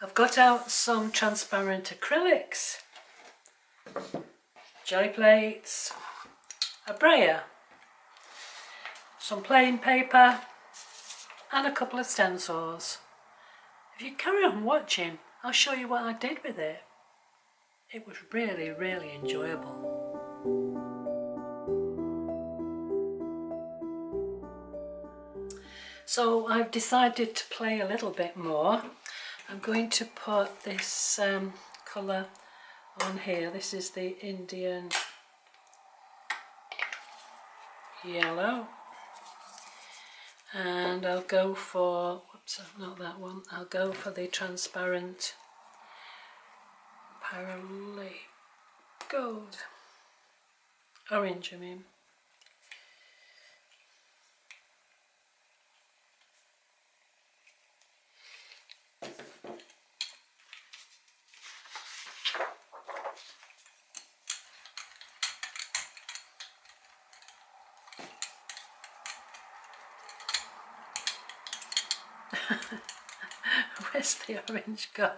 I've got out some transparent acrylics, jelly plates, a brayer, some plain paper and a couple of stencils. If you carry on watching, I'll show you what I did with it. It was really, really enjoyable. So I've decided to play a little bit more. I'm going to put this colour on here. This is the Indian yellow. And I'll go for, whoops, not that one. I'll go for the transparent Parallel Gold. Orange, I mean. Where's the orange gone?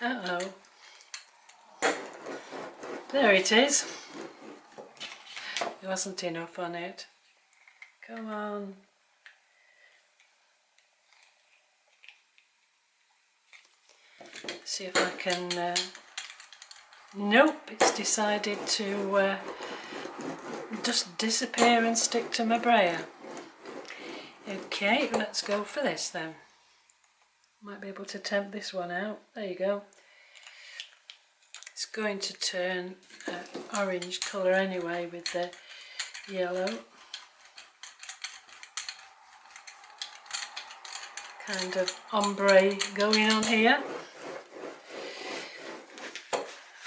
Uh-oh. There it is. There wasn't enough on it. Come on. See if I can... Nope, it's decided to just disappear and stick to my brayer. Okay, let's go for this then. Might be able to tempt this one out. There you go. It's going to turn orange colour anyway with the yellow. Kind of ombre going on here.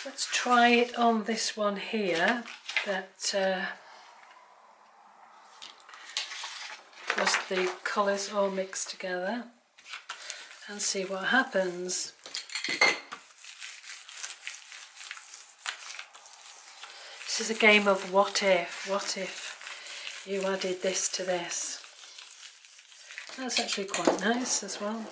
Let's try it on this one here that was the colours all mixed together, and see what happens. This is a game of what if you added this to this. That's actually quite nice as well.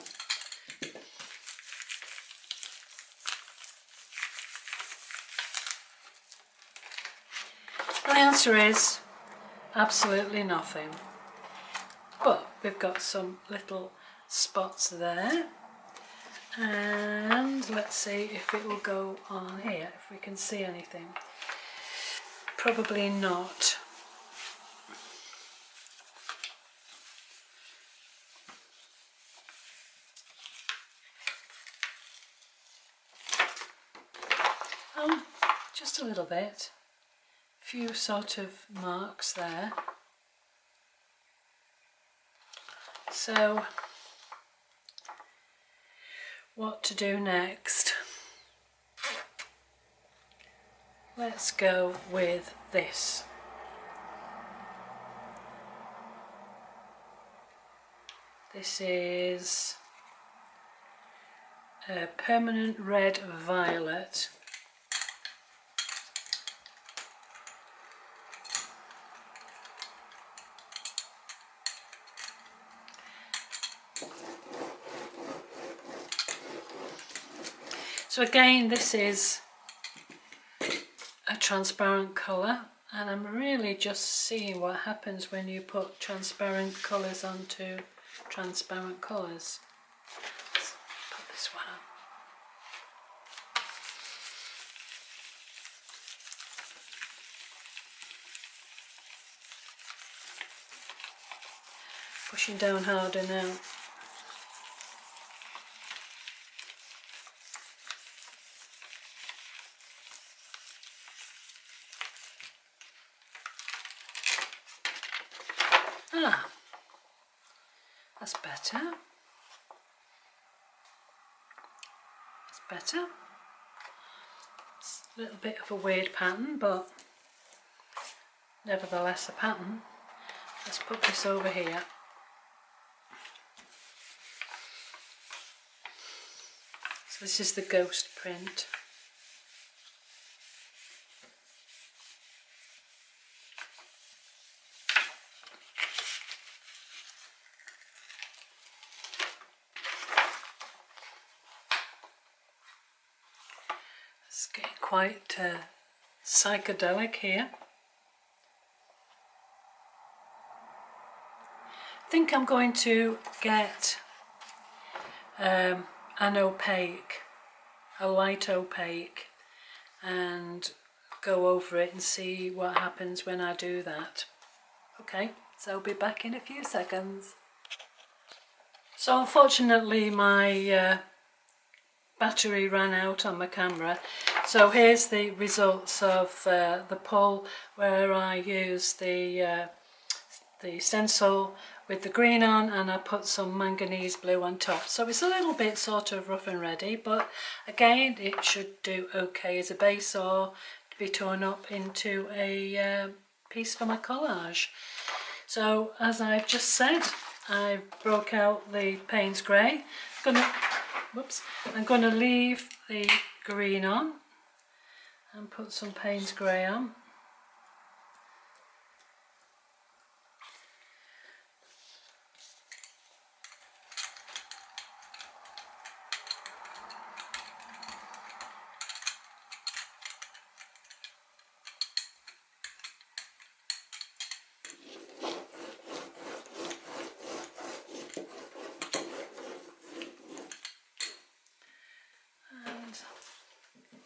The answer is absolutely nothing. But we've got some little spots there. And let's see if it will go on here, if we can see anything. Probably not. Oh, just a little bit. Few sort of marks there. So, what to do next? Let's go with this. This is a permanent red violet. So again, this is a transparent colour, and I'm really just seeing what happens when you put transparent colours onto transparent colours. Let's put this one on. Pushing down harder now. Ah, that's better. That's better. It's a little bit of a weird pattern, but nevertheless a pattern. Let's put this over here. So this is the ghost print. getting quite psychedelic here. I think I'm going to get an opaque, a light opaque, and go over it and see what happens when I do that. Okay, so I'll be back in a few seconds. So unfortunately my battery ran out on my camera, so here's the results of the pull where I used the stencil with the green on, and I put some manganese blue on top. So it's a little bit sort of rough and ready, but again it should do okay as a base or to be torn up into a piece for my collage. So as I've just said, I broke out the Payne's Grey. I'm going to leave the green on and put some Payne's Grey on.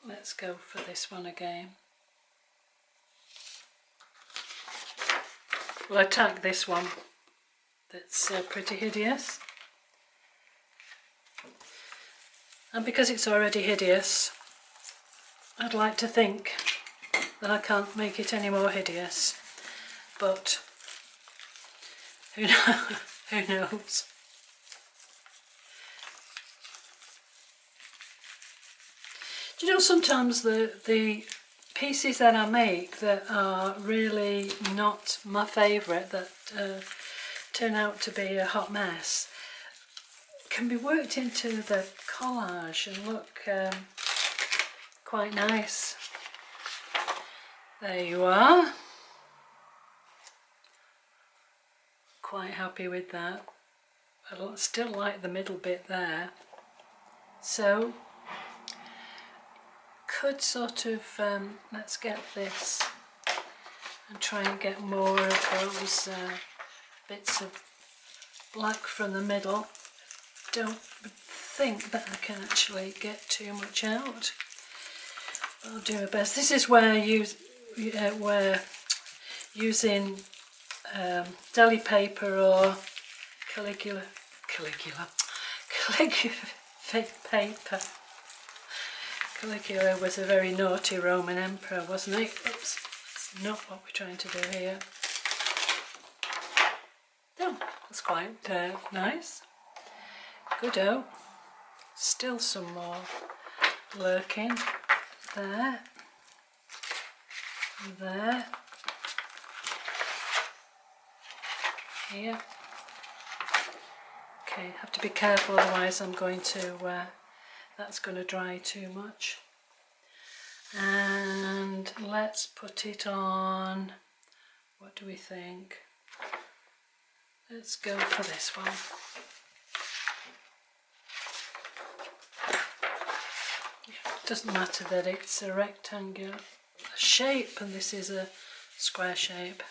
Let's go for this one again. We'll attack this one that's pretty hideous. And because it's already hideous, I'd like to think that I can't make it any more hideous. But who knows? Do you know, sometimes the pieces that I make that are really not my favourite, that turn out to be a hot mess, can be worked into the collage and look quite nice. There you are. Quite happy with that. I still like the middle bit there. So could sort of, let's get this and try and get more of those bits of black from the middle. Don't think that I can actually get too much out. I'll do my best. This is where we're using deli paper or calligraphic paper. Caligula was a very naughty Roman emperor, wasn't he? Oops, that's not what we're trying to do here. Oh, that's quite nice. Good-o. Still some more lurking. There. There. Here. Okay, have to be careful, otherwise I'm going to that's going to dry too much. And let's put it on, what do we think? Let's go for this one. It doesn't matter that it's a rectangular shape and this is a square shape.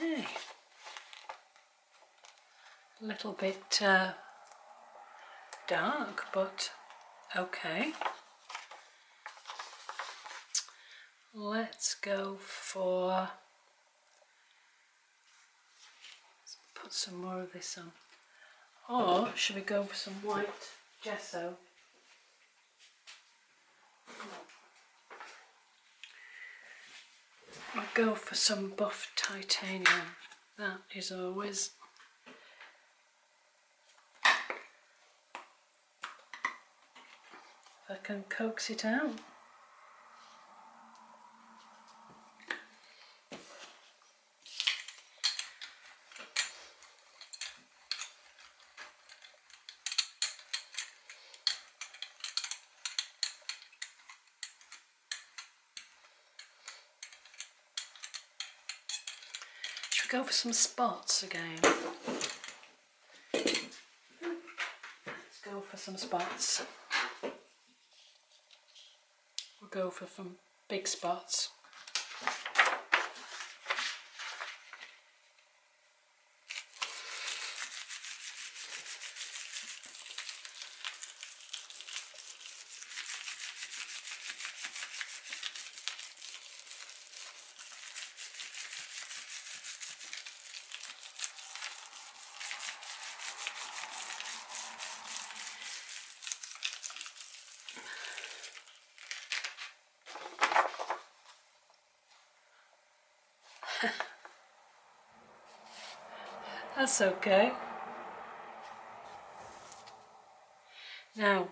Okay, a little bit dark, but okay. Let's go for, let's put some more of this on. Or should we go for some white gesso? I'll go for some buff titanium. That is always if I can coax it out. go for some spots again. Let's go for some spots. We'll go for some big spots. That's okay. Now,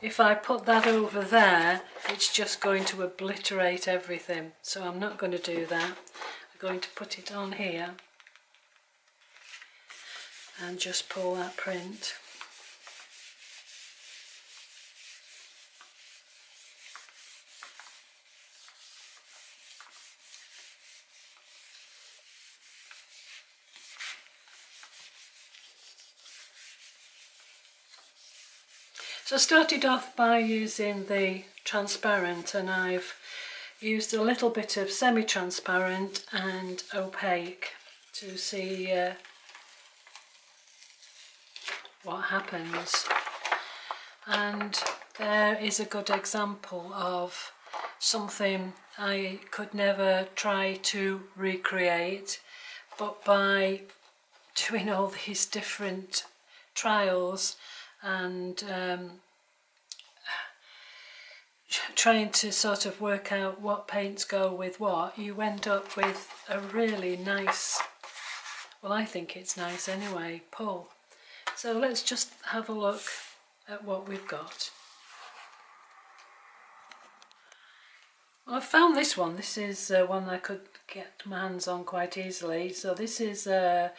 if I put that over there, it's just going to obliterate everything. So I'm not going to do that. I'm going to put it on here and just pull that print. So I started off by using the transparent, and I've used a little bit of semi-transparent and opaque to see what happens. And there is a good example of something I could never try to recreate, but by doing all these different trials and trying to sort of work out what paints go with what, you end up with a really nice, well, I think it's nice anyway, pull. So let's just have a look at what we've got. Well, I found this one. This is one I could get my hands on quite easily. So this is a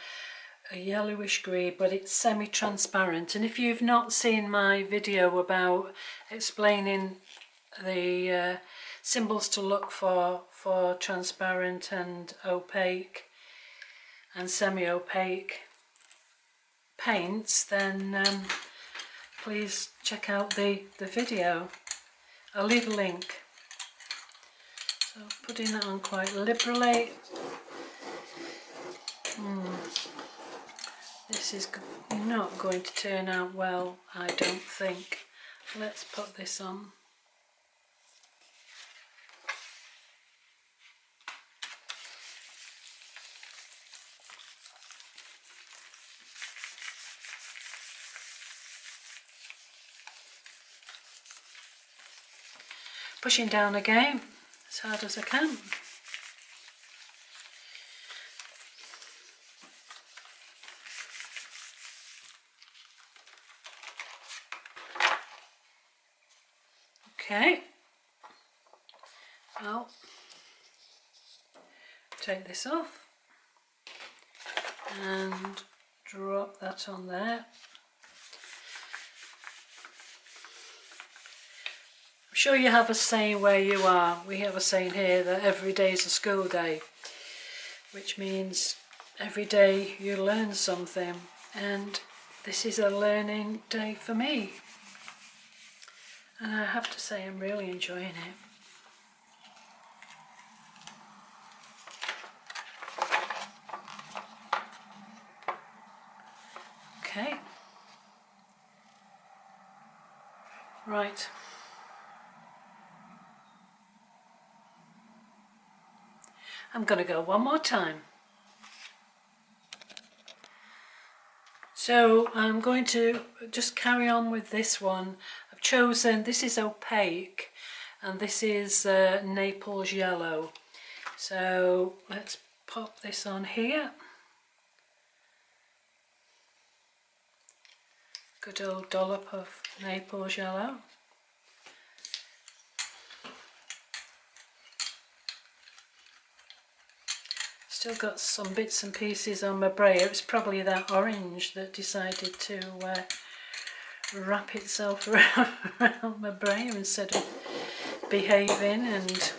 yellowish green, but it's semi-transparent. And if you've not seen my video about explaining the symbols to look for transparent and opaque and semi-opaque paints, then please check out the video. I'll leave a link. So putting that on quite liberally. This is not going to turn out well, I don't think. Let's put this on. Pushing down again as hard as I can. Okay, well, take this off and drop that on there. I'm sure you have a saying where you are. We have a saying here that every day is a school day, which means every day you learn something, and this is a learning day for me. And I have to say I'm really enjoying it. Okay. Right. I'm going to go one more time. So I'm going to just carry on with this one. I've chosen, this is opaque and this is Naples yellow. So let's pop this on here. Good old dollop of Naples yellow. Still got some bits and pieces on my brayer. It's probably that orange that decided to wrap itself around my brayer instead of behaving and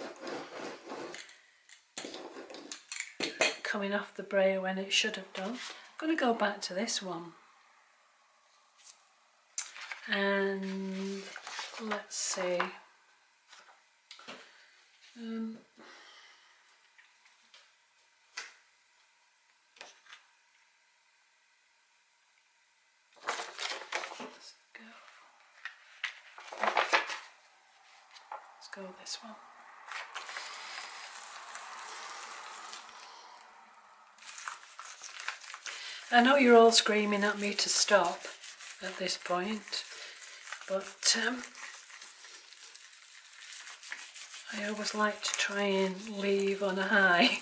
coming off the brayer when it should have done. I'm going to go back to this one. And let's see. Let's go with this one. I know you're all screaming at me to stop at this point, but I always like to try and leave on a high.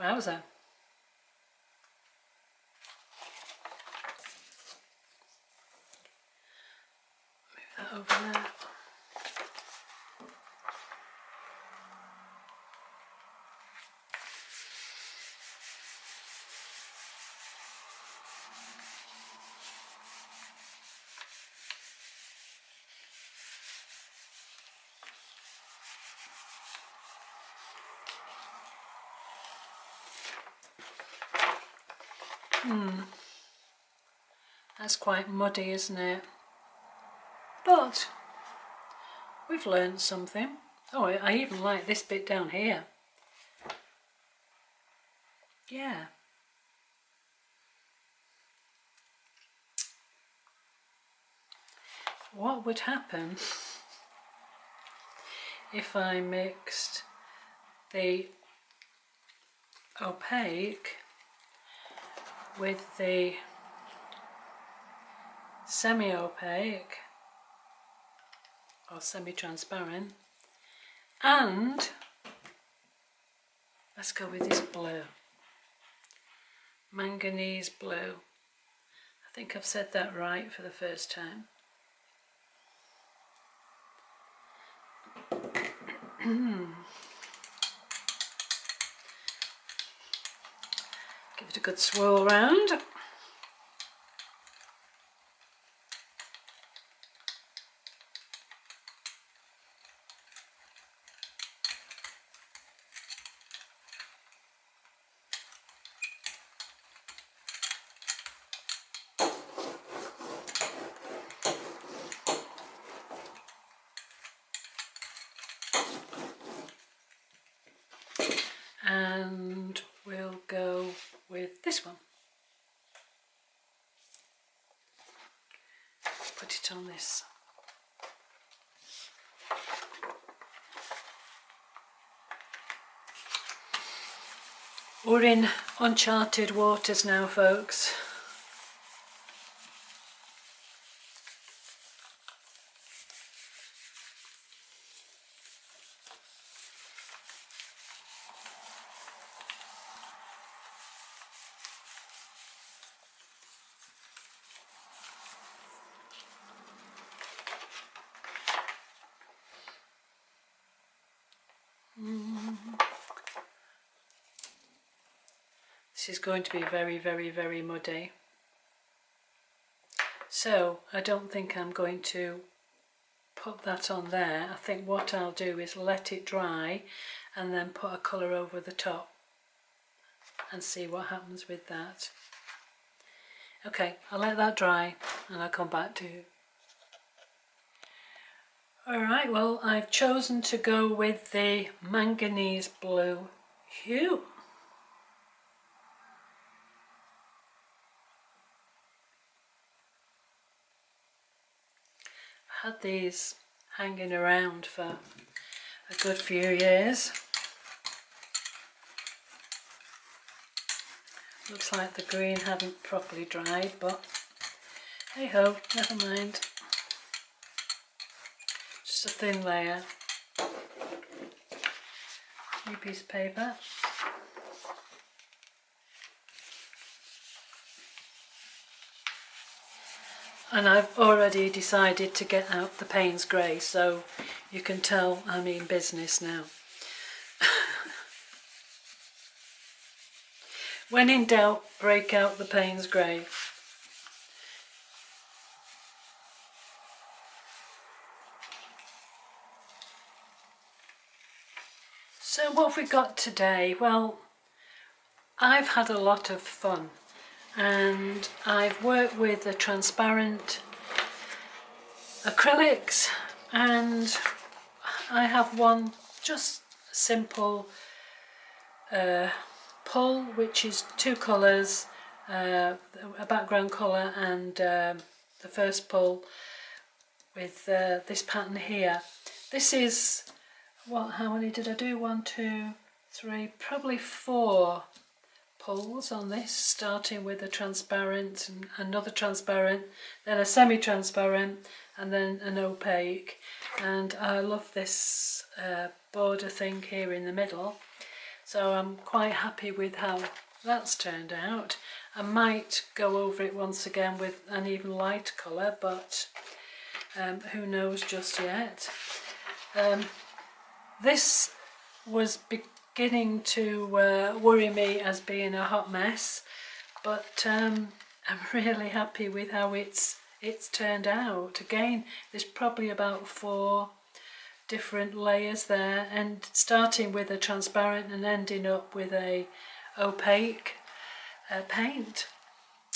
Wowza. Move that over there. That's quite muddy, isn't it? But we've learned something. Oh, I even like this bit down here. Yeah. What would happen if I mixed the opaque with the semi-opaque or semi-transparent, and let's go with this blue, manganese blue. I think I've said that right for the first time. Give it a good swirl round. And we'll go with this one. Put it on this. We're in uncharted waters now, folks. This is going to be very, very, very muddy. So I don't think I'm going to put that on there. I think what I'll do is let it dry and then put a colour over the top and see what happens with that. Okay, I'll let that dry and I'll come back to you. Alright, well, I've chosen to go with the manganese blue hue. I had these hanging around for a good few years. Looks like the green hadn't properly dried, but hey ho, never mind. Just a thin layer. New piece of paper. And I've already decided to get out the Payne's Grey, so you can tell I'm in business now. When in doubt, break out the Payne's grey. So what have we got today? Well, I've had a lot of fun, and I've worked with the transparent acrylics, and I have one just simple pull, which is two colours, a background colour and the first pull with this pattern here. This is, how many did I do? 1, 2, 3, probably 4 pulls on this, starting with a transparent and another transparent, then a semi-transparent and then an opaque. And I love this border thing here in the middle, so I'm quite happy with how that's turned out. I might go over it once again with an even lighter colour, but who knows just yet. This was beginning to worry me as being a hot mess, but I'm really happy with how it's turned out. Again, there's probably about 4 different layers there, and starting with a transparent and ending up with a opaque paint,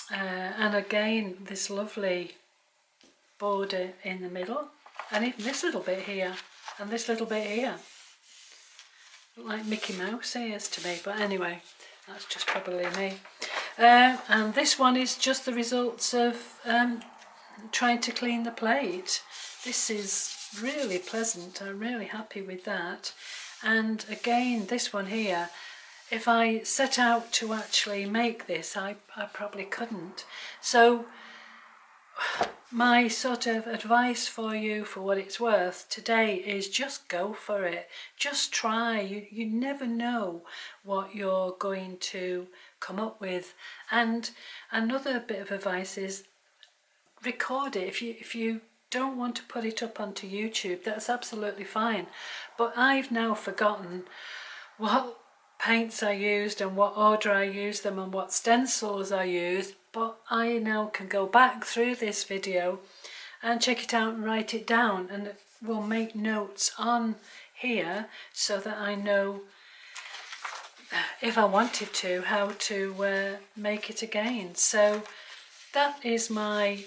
and again this lovely border in the middle, and even this little bit here and this little bit here, look like Mickey Mouse ears to me, but anyway, that's just probably me. And this one is just the results of trying to clean the plate. This is really pleasant, I'm really happy with that. And again, this one here, if I set out to actually make this, I probably couldn't. So my sort of advice for you, for what it's worth today, is just go for it. Just try. You never know what you're going to come up with. And another bit of advice is record it. If you don't want to put it up onto YouTube, that's absolutely fine. But I've now forgotten what paints I used and what order I used them and what stencils I used, but I now can go back through this video and check it out and write it down, and it will make notes on here so that I know, if I wanted to, how to make it again. So that is my,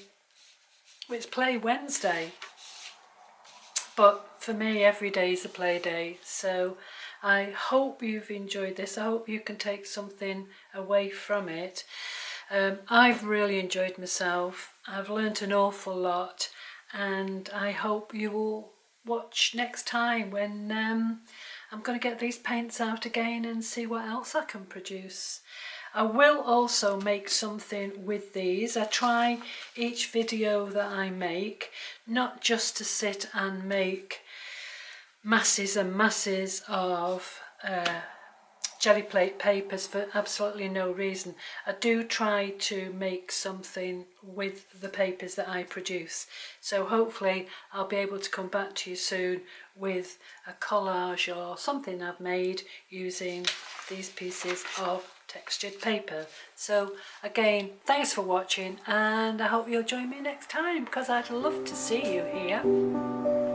it's Play Wednesday, but for me every day is a play day. So I hope you've enjoyed this. I hope you can take something away from it. I've really enjoyed myself. I've learnt an awful lot, and I hope you will watch next time when I'm going to get these paints out again and see what else I can produce. I will also make something with these. I try each video that I make not just to sit and make masses and masses of jelly plate papers for absolutely no reason. I do try to make something with the papers that I produce. So hopefully I'll be able to come back to you soon with a collage or something I've made using these pieces of textured paper. So again, thanks for watching, and I hope you'll join me next time, because I'd love to see you here.